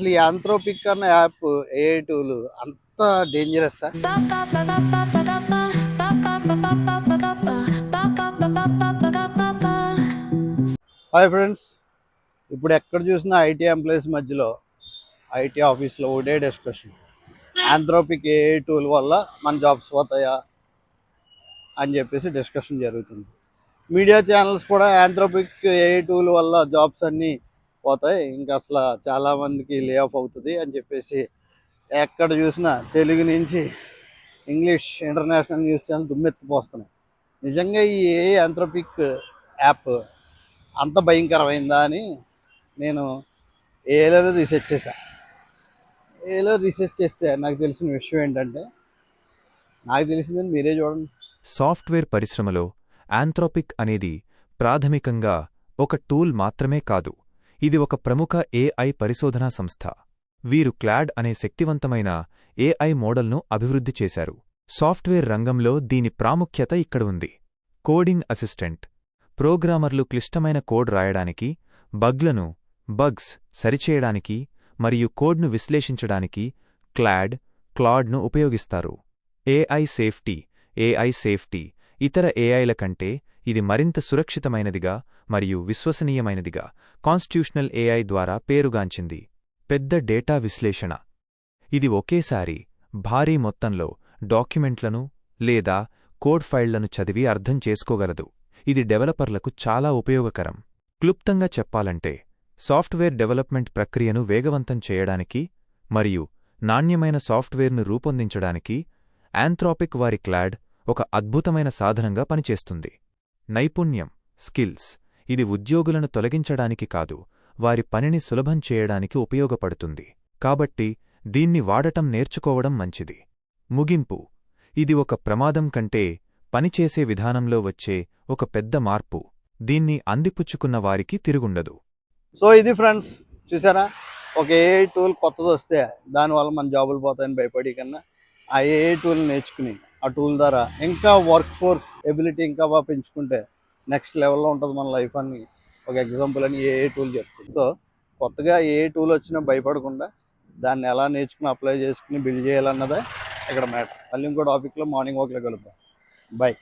అసలు ఈ ఆంథ్రోపిక్ అన్న యాప్ ఏఐ టూల్ అంత డేంజరస్. హాయ్ ఫ్రెండ్స్, ఇప్పుడు ఎక్కడ చూసినా ఐటీ ఎంప్లాయీస్ మధ్యలో ఐటీ ఆఫీస్లో ఒకటే డిస్కషన్, ఆంథ్రోపిక్ ఏఐ టూల్ వల్ల మన జాబ్స్ పోతాయా అని చెప్పేసి డిస్కషన్ జరుగుతుంది. మీడియా ఛానల్స్ కూడా ఆంథ్రోపిక్ ఏఐ టూల్ వల్ల జాబ్స్ అన్నీ పోతాయి, ఇంకా అసలు చాలామందికి లే ఆఫ్ అవుతుంది అని చెప్పేసి ఎక్కడ చూసినా తెలుగు నుంచి ఇంగ్లీష్ ఇంటర్నేషనల్ న్యూస్ ఛానల్ దుమ్మెత్తిపోస్తున్నాయి. నిజంగా ఈ ఏఐ ఆంథ్రోపిక్ యాప్ అంత భయంకరమైందా అని నేను ఏఐలో రీసెర్చ్ చేశాను. ఏఐలో రీసెర్చ్ చేస్తే నాకు తెలిసిన విషయం ఏంటంటే, నాకు తెలిసిందని మీరే చూడండి. సాఫ్ట్వేర్ పరిశ్రమలో ఆంథ్రోపిక్ అనేది ప్రాథమికంగా ఒక టూల్ మాత్రమే కాదు, ఇది ఒక ప్రముఖ ఏఐ పరిశోధనా సంస్థ. వీరు క్లాడ్ అనే శక్తివంతమైన ఏఐ మోడల్ను అభివృద్ధి చేశారు. సాఫ్ట్వేర్ రంగంలో దీని ప్రాముఖ్యత ఇక్కడ ఉంది. కోడింగ్ అసిస్టెంట్, ప్రోగ్రామర్లు క్లిష్టమైన కోడ్ రాయడానికి, బగ్స్ సరిచేయడానికి మరియు కోడ్ను విశ్లేషించడానికి క్లాడ్ను ఉపయోగిస్తారు. ఏఐ సేఫ్టీ ఇతర ఏఐల కంటే ఇది మరింత సురక్షితమైనదిగా మరియు విశ్వసనీయమైనదిగా కాన్స్టిట్యూషనల్ ఏఐ ద్వారా పేరుగాంచింది. పెద్ద డేటా విశ్లేషణ, ఇది ఒకేసారి భారీ మొత్తంలో డాక్యుమెంట్లను లేదా కోడ్ ఫైళ్లను చదివి అర్థం చేసుకోగలదు. ఇది డెవలపర్లకు చాలా ఉపయోగకరం. క్లుప్తంగా చెప్పాలంటే, సాఫ్ట్వేర్ డెవలప్మెంట్ ప్రక్రియను వేగవంతం చేయడానికి మరియు నాణ్యమైన సాఫ్ట్వేర్ను రూపొందించడానికి ఆంథ్రోపిక్ వారి క్లాడ్ ఒక అద్భుతమైన సాధనంగా పనిచేస్తుంది. నైపుణ్యం స్కిల్స్, ఇది ఉద్యోగులను తొలగించడానికి కాదు, వారి పనిని సులభం చేయడానికి ఉపయోగపడుతుంది. కాబట్టి దీన్ని వాడటం నేర్చుకోవడం మంచిది. ముగింపు, ఇది ఒక ప్రమాదం కంటే పనిచేసే విధానంలో వచ్చే ఒక పెద్ద మార్పు. దీన్ని అందిపుచ్చుకున్న వారికి తిరుగుండదు. సో ఇది ఫ్రెండ్స్, చూసారా, ఒక ఏఐ టూల్ కొత్తది వస్తే దానివల్ల మన జాబులు పోతాయని భయపడి కన్నా ఆ ఏఐ టూల్ నేర్చుకుని ఆ టూల్ ద్వారా ఇంకా వర్క్ ఫోర్స్ ఎబిలిటీ ఇంకా బాగా పెంచుకుంటే నెక్స్ట్ లెవెల్లో ఉంటుంది మన లైఫ్ అని ఒక ఎగ్జాంపుల్ అని ఏఐ టూల్ చెప్తుంది. సో కొత్తగా ఏఐ టూల్ వచ్చినా భయపడకుండా దాన్ని ఎలా నేర్చుకుని అప్లై చేసుకుని బిల్డ్ చేయాలన్నదే ఇక్కడ మ్యాటర్. మళ్ళీ ఇంకో టాపిక్లో మార్నింగ్ వాక్లో కలుద్దాం. బై.